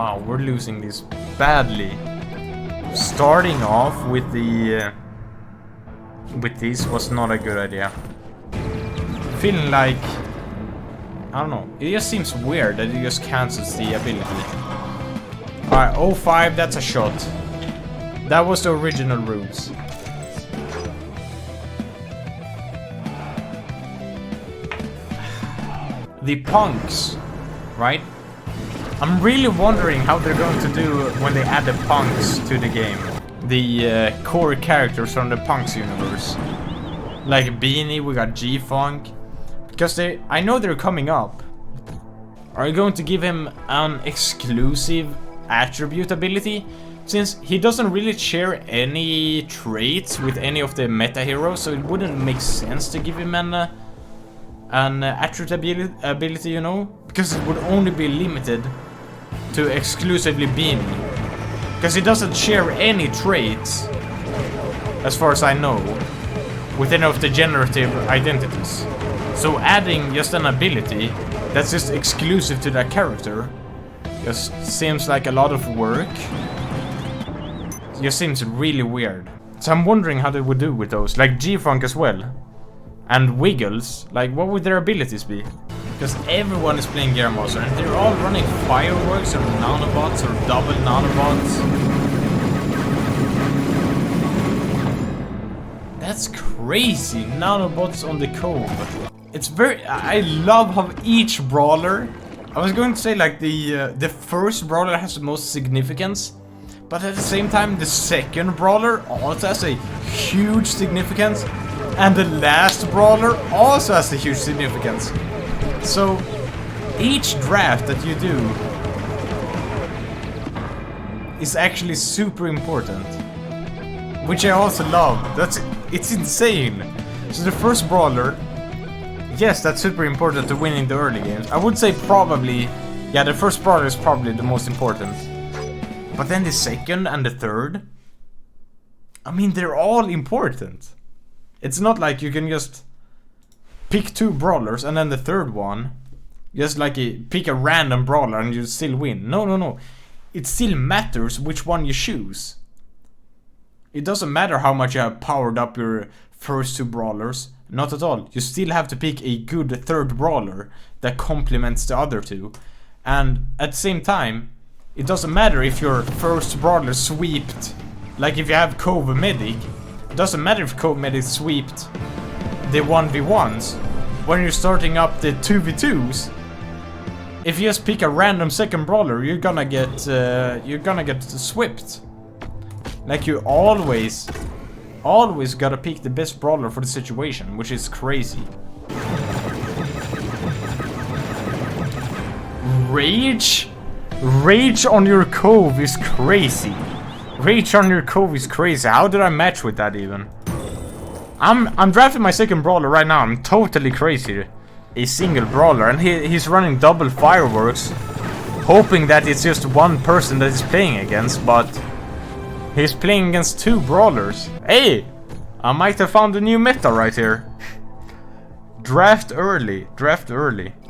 Wow, we're losing this badly. Starting off with the with this was not a good idea. Feeling like, I don't know, it just seems weird that it just cancels the ability. Alright, 05, that's a shot. That was the original rules. The punks, right? I'm really wondering how they're going to do when they add the punks to the game. The core characters from the punks universe. Like Beanie, we got G-Funk. Because I know they're coming up. Are you going to give him an exclusive attribute ability? Since he doesn't really share any traits with any of the meta heroes, so it wouldn't make sense to give him an attribute ability, you know? Because it would only be limited to exclusively Beanie. Because he doesn't share any traits, as far as I know, with any of the generative identities. So adding just an ability that's just exclusive to that character just seems like a lot of work. It just seems really weird. So I'm wondering how they would do with those, like G-Funk as well. And Wiggles, like what would their abilities be? Because everyone is playing Gear Master and they're all running fireworks or nanobots or double nanobots. That's crazy, nanobots on the cove. It's very, I love how each brawler, I was going to say like the first brawler has the most significance, but at the same time the second brawler also has a huge significance, and the last brawler also has a huge significance. So each draft that you do is actually super important, which I also love. It's insane. So the first brawler, yes, that's super important to winning the early games. I would say probably, yeah, the first brawler is probably the most important. But then the second and the third, I mean, they're all important. It's not like you can just pick two brawlers and then the third one, just like pick a random brawler and you still win. No. It still matters which one you choose. It doesn't matter how much you have powered up your first two brawlers. Not at all. You still have to pick a good third brawler that complements the other two. And at the same time, it doesn't matter if your first brawler sweeped. Like if you have Cove Medic, it doesn't matter if Cove Medic sweeped the 1v1s. When you're starting up the 2v2s, if you just pick a random second brawler, you're gonna get swept. Like you always gotta pick the best brawler for the situation, which is crazy. Rage on your cove is crazy. Rage on your cove is crazy. How did I match with that even? I'm drafting my second brawler right now. I'm totally crazy. A single brawler, and he's running double fireworks, hoping that it's just one person that he's playing against, but he's playing against two brawlers. Hey, I might have found a new meta right here. Draft early.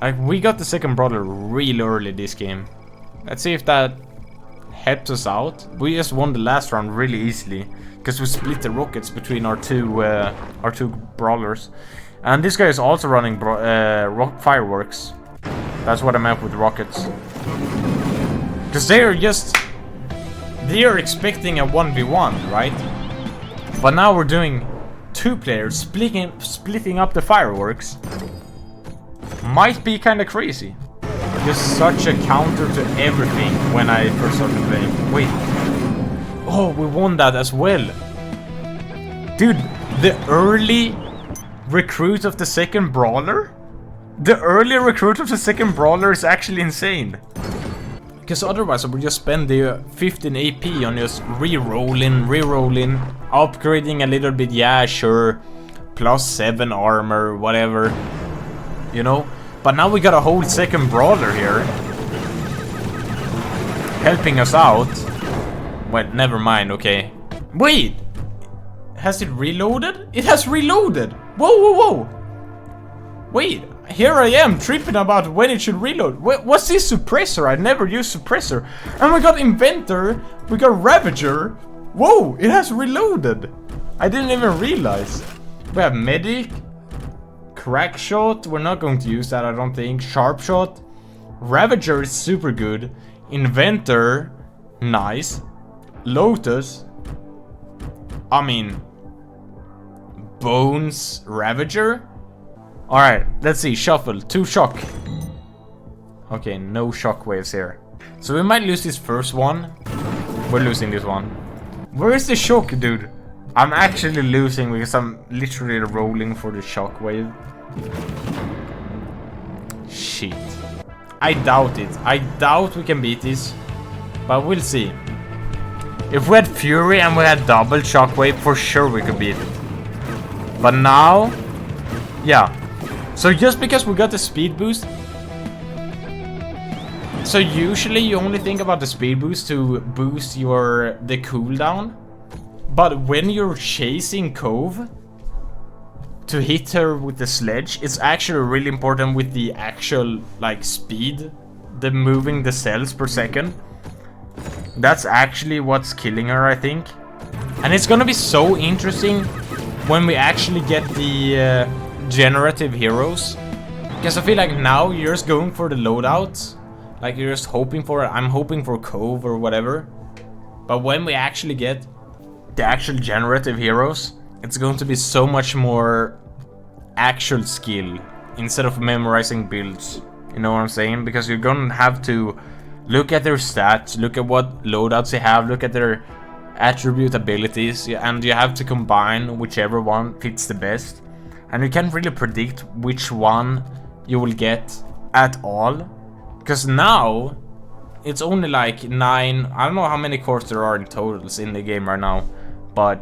Like, we got the second brawler real early this game. Let's see if that helps us out. We just won the last round really easily because we split the rockets between our two brawlers. And this guy is also running fireworks. That's what I meant with rockets. Because they are expecting a 1v1, right? But now we're doing two players splitting up the fireworks. Might be kind of crazy. Just such a counter to everything when I first started playing. Wait. Oh, we won that as well. Dude, the early recruit of the second brawler? The early recruit of the second brawler is actually insane. Because otherwise I would just spend the 15 AP on just re-rolling, upgrading a little bit, yeah, sure, +7 armor, whatever, you know. But now we got a whole second brawler here, helping us out. Well, never mind, okay. Wait! Has it reloaded? It has reloaded! Whoa! Wait, here I am tripping about when it should reload. What's this suppressor? I never used suppressor. And we got inventor, we got ravager. Whoa, it has reloaded. I didn't even realize. We have medic, crack shot. We're not going to use that, I don't think. Sharp shot, ravager is super good. Inventor, nice. Lotus, I mean, bones, ravager. Alright, let's see, shuffle, 2 shock. Okay, no shock waves here. So we might lose this first one. We're losing this one. Where is the shock, dude? I'm actually losing because I'm literally rolling for the shock wave. Shit. I doubt it. I doubt we can beat this. But we'll see. If we had Fury and we had double shockwave, for sure we could beat it. But now, yeah. So just because we got the speed boost, so usually you only think about the speed boost to boost the cooldown. But when you're chasing Cove to hit her with the sledge, it's actually really important with the actual like speed, the moving the cells per second. That's actually what's killing her, I think. And it's gonna be so interesting when we actually get the generative heroes. Because I feel like now you're just going for the loadouts. Like you're just hoping for it. I'm hoping for Cove or whatever. But when we actually get the actual generative heroes, it's going to be so much more actual skill instead of memorizing builds. You know what I'm saying? Because you're gonna have to look at their stats, look at what loadouts they have, look at their attribute abilities, and you have to combine whichever one fits the best. And you can't really predict which one you will get at all. Because now, it's only like 9, I don't know how many cores there are in totals in the game right now. But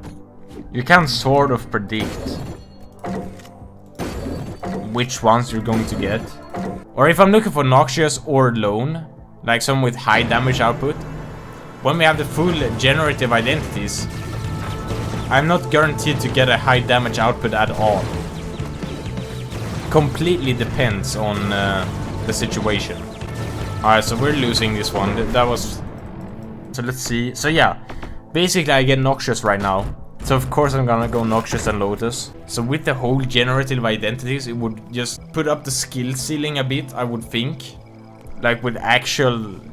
you can sort of predict which ones you're going to get. Or if I'm looking for Noxious or Lone, like some with high damage output, when we have the full generative identities, I'm not guaranteed to get a high damage output at all. Completely depends on the situation. Alright, so we're losing this one. That was... So let's see. So yeah, basically I get Noxious right now. So of course I'm gonna go Noxious and Lotus. So with the whole generative identities, it would just put up the skill ceiling a bit, I would think. Like with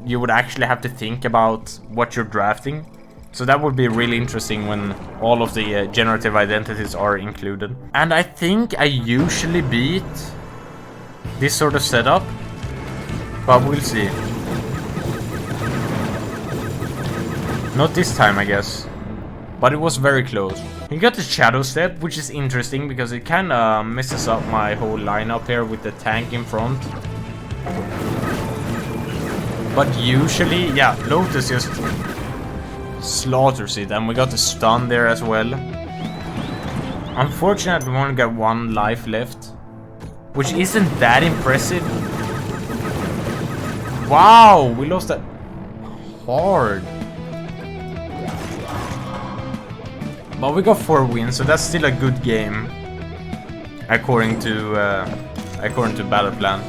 you would actually have to think about what you're drafting. So that would be really interesting when all of the generative identities are included. And I think I usually beat this sort of setup. But we'll see. Not this time, I guess. But it was very close. He got the Shadow Step, which is interesting because it kinda messes up my whole lineup here with the tank in front. But usually, yeah, Lotus just slaughters it, and we got the stun there as well. Unfortunately, we only got 1 life left, which isn't that impressive. Wow, we lost that hard. But we got 4 wins, so that's still a good game, according to BattlePlan.